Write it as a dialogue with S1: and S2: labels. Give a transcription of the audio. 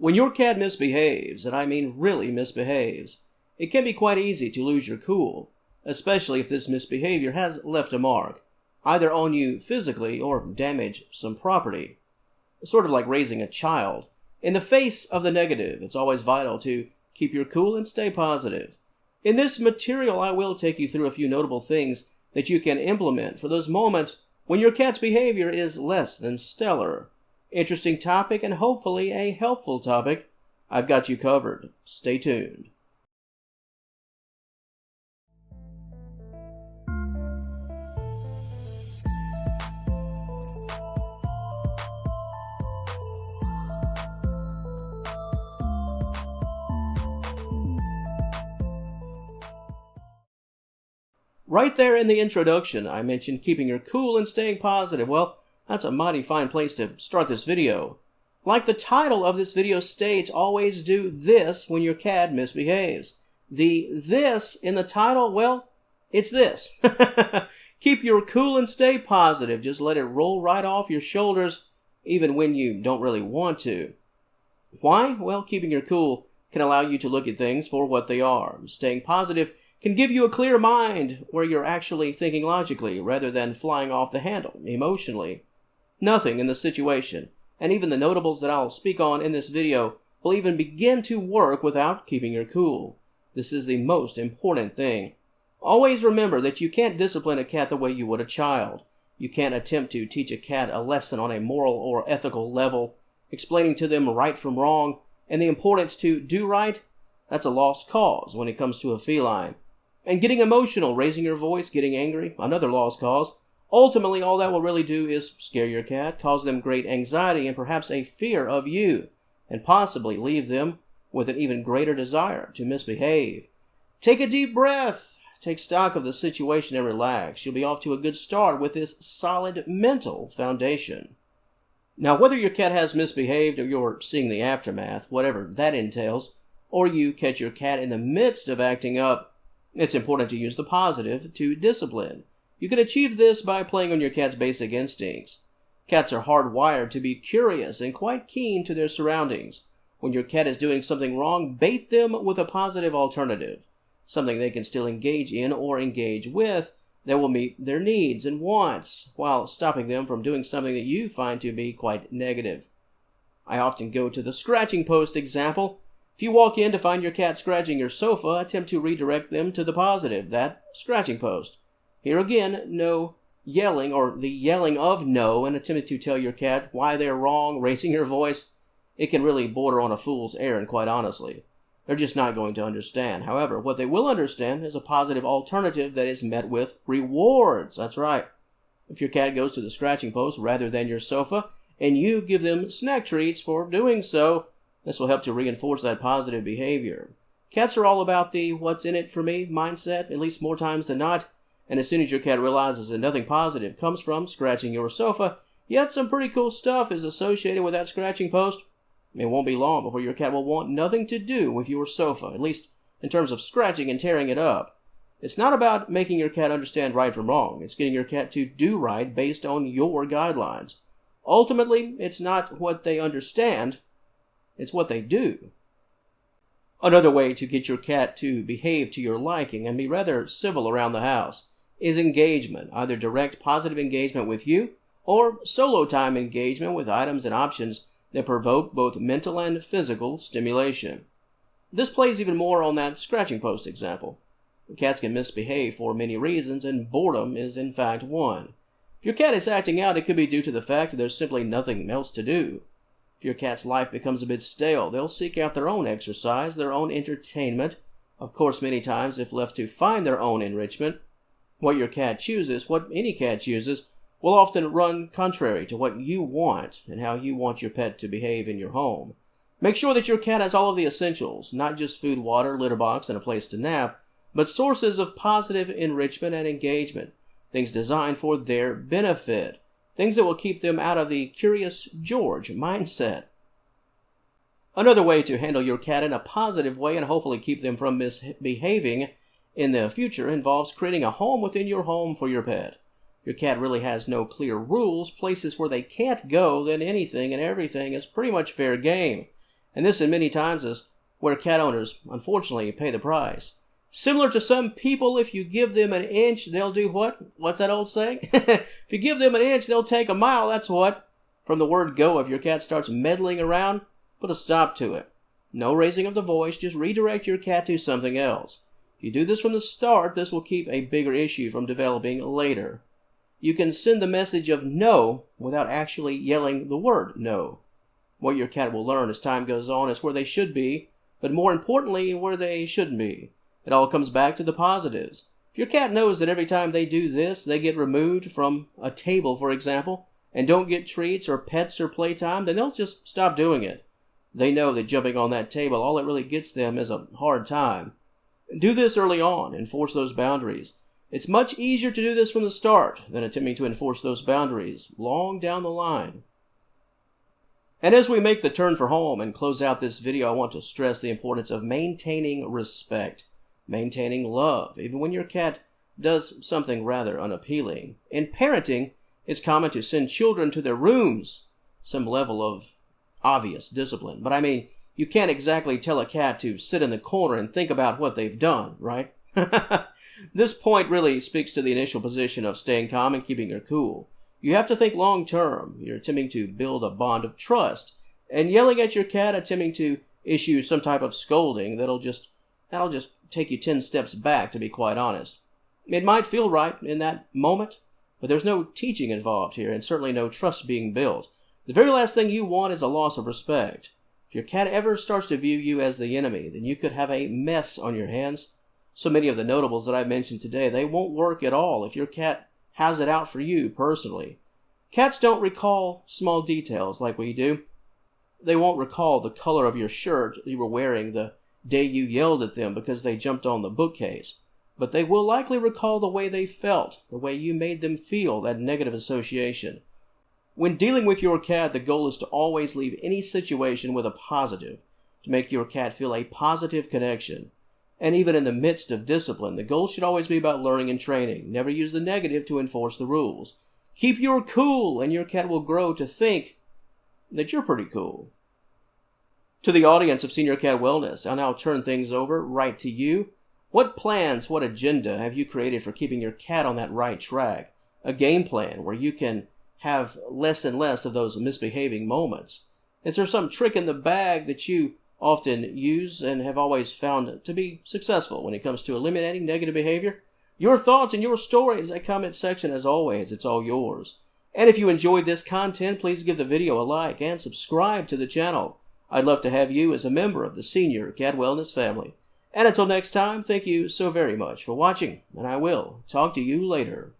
S1: When your cat misbehaves, and I mean really misbehaves, it can be quite easy to lose your cool, especially if this misbehavior has left a mark, either on you physically or damage some property. Sort of like raising a child. In the face of the negative, it's always vital to keep your cool and stay positive. In this material, I will take you through a few notable things that you can implement for those moments when your cat's behavior is less than stellar. Interesting topic and hopefully a helpful topic. I've got you covered. Stay tuned. Right there in the introduction, I mentioned keeping your cool and staying positive. Well, that's a mighty fine place to start this video. Like the title of this video states, always do this when your cat misbehaves. The this in the title, well, it's this. Keep your cool and stay positive. Just let it roll right off your shoulders, even when you don't really want to. Why? Well, keeping your cool can allow you to look at things for what they are. Staying positive can give you a clear mind where you're actually thinking logically rather than flying off the handle emotionally. Nothing in the situation, and even the notables that I'll speak on in this video, will even begin to work without keeping your cool. This is the most important thing. Always remember that you can't discipline a cat the way you would a child. You can't attempt to teach a cat a lesson on a moral or ethical level, explaining to them right from wrong and the importance to do right. That's a lost cause when it comes to a feline. And getting emotional, raising your voice, getting angry, another lost cause. Ultimately, all that will really do is scare your cat, cause them great anxiety and perhaps a fear of you, and possibly leave them with an even greater desire to misbehave. Take a deep breath, take stock of the situation and relax. You'll be off to a good start with this solid mental foundation. Now, whether your cat has misbehaved or you're seeing the aftermath, whatever that entails, or you catch your cat in the midst of acting up, it's important to use the positive to discipline. You can achieve this by playing on your cat's basic instincts. Cats are hardwired to be curious and quite keen to their surroundings. When your cat is doing something wrong, bait them with a positive alternative, something they can still engage in or engage with that will meet their needs and wants, while stopping them from doing something that you find to be quite negative. I often go to the scratching post example. If you walk in to find your cat scratching your sofa, attempt to redirect them to the positive, that scratching post. Here again, no yelling or the yelling of no and attempting to tell your cat why they're wrong, raising your voice. It can really border on a fool's errand, quite honestly. They're just not going to understand. However, what they will understand is a positive alternative that is met with rewards. That's right. If your cat goes to the scratching post rather than your sofa, and you give them snack treats for doing so, this will help to reinforce that positive behavior. Cats are all about the what's in it for me mindset, at least more times than not. And as soon as your cat realizes that nothing positive comes from scratching your sofa, yet some pretty cool stuff is associated with that scratching post, it won't be long before your cat will want nothing to do with your sofa, at least in terms of scratching and tearing it up. It's not about making your cat understand right from wrong. It's getting your cat to do right based on your guidelines. Ultimately, it's not what they understand, it's what they do. Another way to get your cat to behave to your liking and be rather civil around the house is engagement, either direct positive engagement with you or solo time engagement with items and options that provoke both mental and physical stimulation. This plays even more on that scratching post example. Cats can misbehave for many reasons, and boredom is in fact one. If your cat is acting out, it could be due to the fact that there's simply nothing else to do. If your cat's life becomes a bit stale, they'll seek out their own exercise, their own entertainment. Of course, many times, if left to find their own enrichment, what your cat chooses, what any cat chooses, will often run contrary to what you want and how you want your pet to behave in your home. Make sure that your cat has all of the essentials, not just food, water, litter box, and a place to nap, but sources of positive enrichment and engagement, things designed for their benefit, things that will keep them out of the curious George mindset. Another way to handle your cat in a positive way and hopefully keep them from misbehaving in the future involves creating a home within your home for your pet. Your cat really has no clear rules, places where they can't go, then anything and everything is pretty much fair game. And this, in many times, is where cat owners, unfortunately, pay the price. Similar to some people, if you give them an inch, they'll do what? What's that old saying? If you give them an inch, they'll take a mile. That's what. From the word go, if your cat starts meddling around, put a stop to it. No raising of the voice, just redirect your cat to something else. If you do this from the start, this will keep a bigger issue from developing later. You can send the message of no without actually yelling the word no. What your cat will learn as time goes on is where they should be, but more importantly, where they shouldn't be. It all comes back to the positives. If your cat knows that every time they do this, they get removed from a table, for example, and don't get treats or pets or playtime, then they'll just stop doing it. They know that jumping on that table, all it really gets them is a hard time. Do this early on. Enforce those boundaries. It's much easier to do this from the start than attempting to enforce those boundaries long down the line. And as we make the turn for home and close out this video, I want to stress the importance of maintaining respect, maintaining love, even when your cat does something rather unappealing. In parenting, it's common to send children to their rooms, some level of obvious discipline. But I mean, you can't exactly tell a cat to sit in the corner and think about what they've done, right? This point really speaks to the initial position of staying calm and keeping your cool. You have to think long term. You're attempting to build a bond of trust. And yelling at your cat, attempting to issue some type of scolding, that'll just take you 10 steps back, to be quite honest. It might feel right in that moment, but there's no teaching involved here, and certainly no trust being built. The very last thing you want is a loss of respect. If your cat ever starts to view you as the enemy, then you could have a mess on your hands. So many of the notables that I mentioned today, they won't work at all if your cat has it out for you personally. Cats don't recall small details like we do. They won't recall the color of your shirt you were wearing the day you yelled at them because they jumped on the bookcase. But they will likely recall the way they felt, the way you made them feel, that negative association. When dealing with your cat, the goal is to always leave any situation with a positive, to make your cat feel a positive connection. And even in the midst of discipline, the goal should always be about learning and training. Never use the negative to enforce the rules. Keep your cool, and your cat will grow to think that you're pretty cool. To the audience of Senior Cat Wellness, I'll now turn things over right to you. What plans, what agenda have you created for keeping your cat on that right track? A game plan where you can have less and less of those misbehaving moments. Is there some trick in the bag that you often use and have always found to be successful when it comes to eliminating negative behavior? Your thoughts and your stories in the comment section, as always, it's all yours. And if you enjoyed this content, please give the video a like and subscribe to the channel. I'd love to have you as a member of the Senior Cat Wellness family. And until next time, thank you so very much for watching, and I will talk to you later.